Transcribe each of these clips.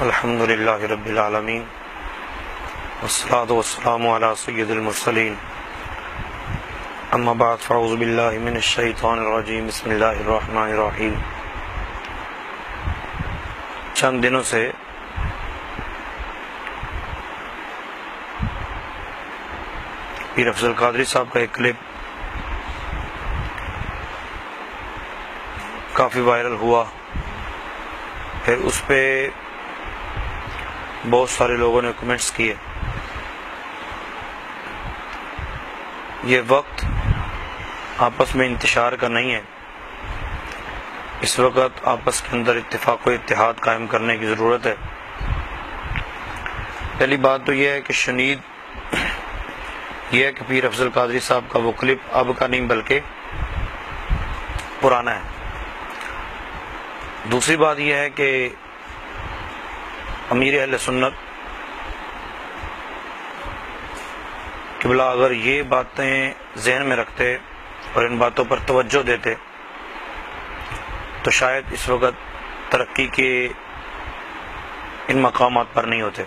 الحمد للہ رب العالمین والصلاة والسلام علی سید المرسلین اما بعد فاعوذ باللہ من الشیطان الرجیم بسم اللہ الرحمن الرحیم۔ چند دنوں سے پیر افضل قادری صاحب کا ایک کلپ کافی وائرل ہوا، پھر اس پہ بہت سارے لوگوں نے کمنٹس کیے۔ یہ وقت آپس میں انتشار کا نہیں ہے، اس وقت آپس کے اندر اتفاق و اتحاد قائم کرنے کی ضرورت ہے۔ پہلی بات تو یہ ہے کہ شنید یہ ہے کہ پیر افضل قادری صاحب کا وہ کلپ اب کا نہیں بلکہ پرانا ہے۔ دوسری بات یہ ہے کہ امیر اہل سنت قبلہ اگر یہ باتیں ذہن میں رکھتے اور ان باتوں پر توجہ دیتے تو شاید اس وقت ترقی کے ان مقامات پر نہیں ہوتے۔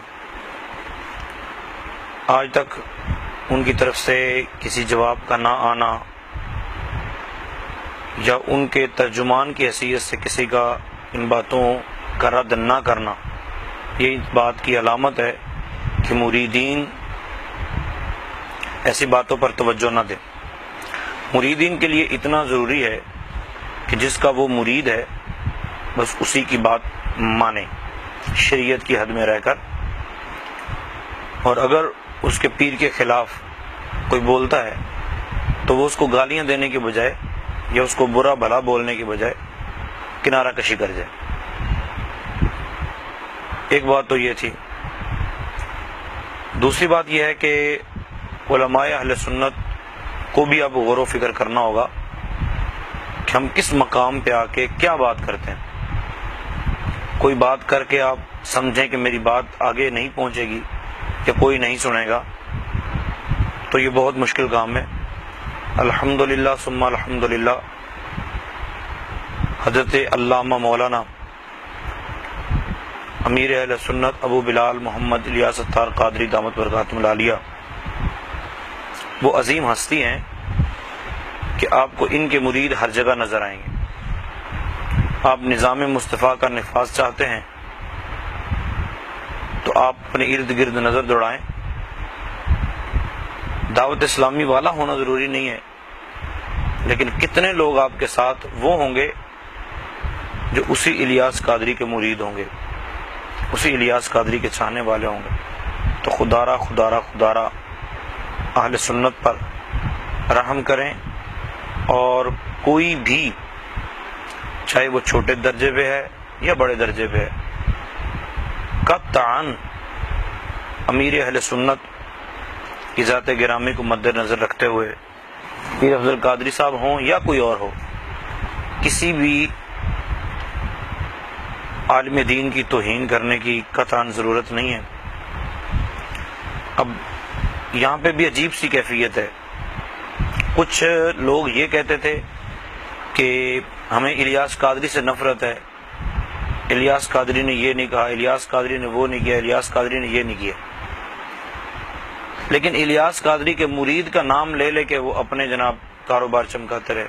آج تک ان کی طرف سے کسی جواب کا نہ آنا یا ان کے ترجمان کی حیثیت سے کسی کا ان باتوں کا رد نہ کرنا، یہ اس بات کی علامت ہے کہ مریدین ایسی باتوں پر توجہ نہ دیں۔ مریدین کے لیے اتنا ضروری ہے کہ جس کا وہ مرید ہے بس اسی کی بات مانے شریعت کی حد میں رہ کر، اور اگر اس کے پیر کے خلاف کوئی بولتا ہے تو وہ اس کو گالیاں دینے کے بجائے یا اس کو برا بھلا بولنے کے بجائے کنارہ کشی کر جائے۔ ایک بات تو یہ تھی۔ دوسری بات یہ ہے کہ علماء اہل سنت کو بھی اب غور و فکر کرنا ہوگا کہ ہم کس مقام پہ آ کے کیا بات کرتے ہیں۔ کوئی بات کر کے آپ سمجھیں کہ میری بات آگے نہیں پہنچے گی یا کوئی نہیں سنے گا تو یہ بہت مشکل کام ہے۔ الحمدللہ ثم الحمدللہ، حضرت علامہ مولانا امیر اہل سنت ابو بلال محمد الیاس ستار قادری دامت برکاتہم العالیہ وہ عظیم ہستی ہیں کہ آپ کو ان کے مرید ہر جگہ نظر آئیں گے۔ آپ نظام مصطفیٰ کا نفاذ چاہتے ہیں تو آپ اپنے ارد گرد نظر دوڑائیں۔ دعوت اسلامی والا ہونا ضروری نہیں ہے، لیکن کتنے لوگ آپ کے ساتھ وہ ہوں گے جو اسی الیاس قادری کے مرید ہوں گے، اسی الیاس قادری کے چاہنے والے ہوں گے۔ تو خدارہ اہل سنت پر رحم کریں، اور کوئی بھی چاہے وہ چھوٹے درجے پہ ہے یا بڑے درجے پہ ہے، قطعاً امیر اہل سنت کی ذات گرامی کو مد نظر رکھتے ہوئے پیر افضل قادری صاحب ہوں یا کوئی اور ہو، کسی بھی عالم دین کی توہین کرنے کی قطعاً ضرورت نہیں ہے۔ اب یہاں پہ بھی عجیب سی کیفیت ہے۔ کچھ لوگ یہ کہتے تھے کہ ہمیں الیاس قادری سے نفرت ہے، الیاس قادری نے یہ نہیں کہا، الیاس قادری نے وہ نہیں کیا، الیاس قادری نے یہ نہیں کیا، لیکن الیاس قادری کے مرید کا نام لے لے کے وہ اپنے جناب کاروبار چمکاتے رہے،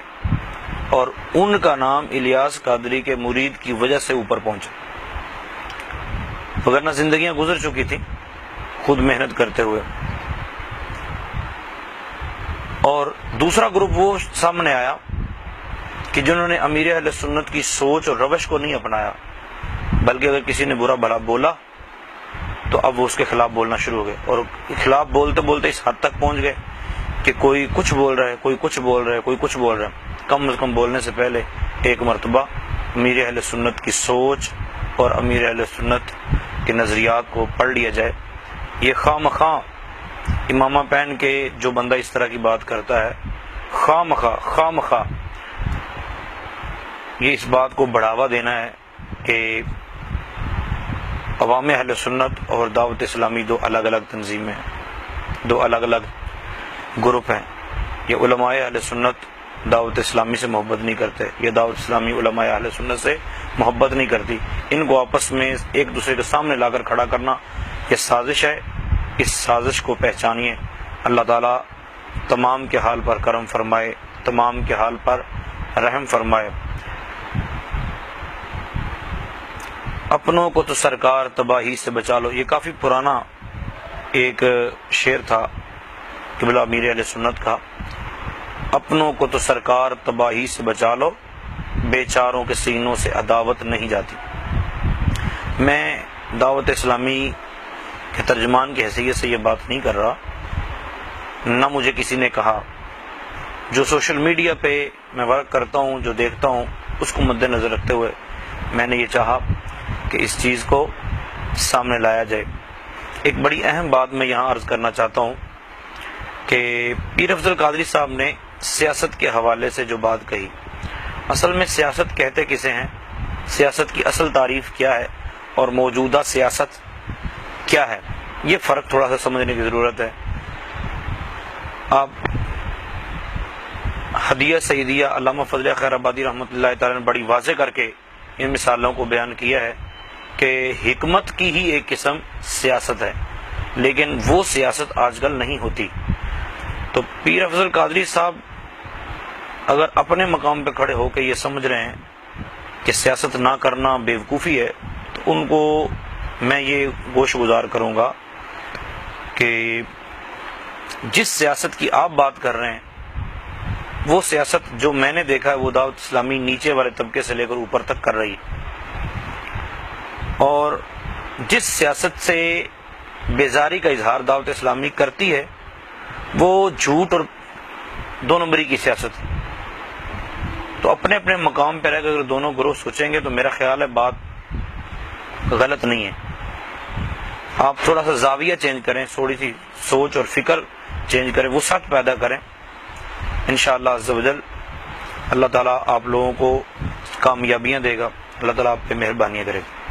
اور ان کا نام الیاس قادری کے مرید کی وجہ سے اوپر پہنچا، وگرنہ زندگیاں گزر چکی تھیں خود محنت کرتے ہوئے۔ اور دوسرا گروپ وہ سامنے آیا کہ جنہوں نے امیر اہل سنت کی سوچ اور روش کو نہیں اپنایا، بلکہ اگر کسی نے برا بھلا بولا تو اب وہ اس کے خلاف بولنا شروع ہو گئے، اور خلاف بولتے بولتے اس حد تک پہنچ گئے کہ کوئی کچھ بول رہا ہے، کوئی کچھ بول رہا ہے، کوئی کچھ بول رہا ہے۔ کم از کم بولنے سے پہلے ایک مرتبہ امیر اہل سنت کی سوچ اور امیر اہل سنت کے نظریات کو پڑھ لیا جائے۔ یہ خواہ امامہ پہن کے جو بندہ اس طرح کی بات کرتا ہے، خواہ مخواہ یہ اس بات کو بڑھاوا دینا ہے کہ عوام اہل سنت اور دعوت اسلامی دو الگ الگ تنظیمیں ہیں، دو الگ الگ گروپ ہیں۔ یہ علماء اہل سنت دعوت اسلامی سے محبت نہیں کرتے، یہ دعوت اسلامی علماء اہل سنت سے محبت نہیں کرتی، ان کو آپس میں ایک دوسرے کے سامنے لا کر کھڑا کرنا یہ سازش ہے۔ اس سازش کو پہچانیے۔ اللہ تعالیٰ تمام کے حال پر کرم فرمائے، تمام کے حال پر رحم فرمائے۔ اپنوں کو تو سرکار تباہی سے بچا لو، یہ کافی پرانا ایک شعر تھا قبلہ امیر اہل سنت کا۔ اپنوں کو تو سرکار تباہی سے بچا لو، بیچاروں کے سینوں سے عداوت نہیں جاتی۔ میں دعوت اسلامی کے ترجمان کی حیثیت سے یہ بات نہیں کر رہا، نہ مجھے کسی نے کہا۔ جو سوشل میڈیا پہ میں ورک کرتا ہوں، جو دیکھتا ہوں، اس کو مد نظر رکھتے ہوئے میں نے یہ چاہا کہ اس چیز کو سامنے لایا جائے۔ ایک بڑی اہم بات میں یہاں عرض کرنا چاہتا ہوں کہ پیر افضل قادری صاحب نے سیاست کے حوالے سے جو بات کہی، اصل میں سیاست کہتے کسے ہیں، سیاست کی اصل تعریف کیا ہے اور موجودہ سیاست کیا ہے، یہ فرق تھوڑا سا سمجھنے کی ضرورت ہے۔ آپ ہدیہ سیدیہ علامہ فضل خیر آبادی رحمۃ اللہ تعالی نے بڑی واضح کر کے ان مثالوں کو بیان کیا ہے کہ حکمت کی ہی ایک قسم سیاست ہے، لیکن وہ سیاست آج کل نہیں ہوتی۔ تو پیر افضل قادری صاحب اگر اپنے مقام پہ کھڑے ہو کے یہ سمجھ رہے ہیں کہ سیاست نہ کرنا بیوقوفی ہے، تو ان کو میں یہ گوش گزار کروں گا کہ جس سیاست کی آپ بات کر رہے ہیں وہ سیاست جو میں نے دیکھا ہے وہ دعوت اسلامی نیچے والے طبقے سے لے کر اوپر تک کر رہی ہے، اور جس سیاست سے بیزاری کا اظہار دعوت اسلامی کرتی ہے وہ جھوٹ اور دو نمبری کی سیاست ہے۔ تو اپنے اپنے مقام پہ رہ کر اگر دونوں گروہ سوچیں گے تو میرا خیال ہے بات غلط نہیں ہے۔ آپ تھوڑا سا زاویہ چینج کریں، تھوڑی سی سوچ اور فکر چینج کریں، وسعت پیدا کریں، انشاءاللہ عز و جل اللہ تعالیٰ آپ لوگوں کو کامیابیاں دے گا، اللہ تعالیٰ آپ پہ مہربانیاں کرے گا۔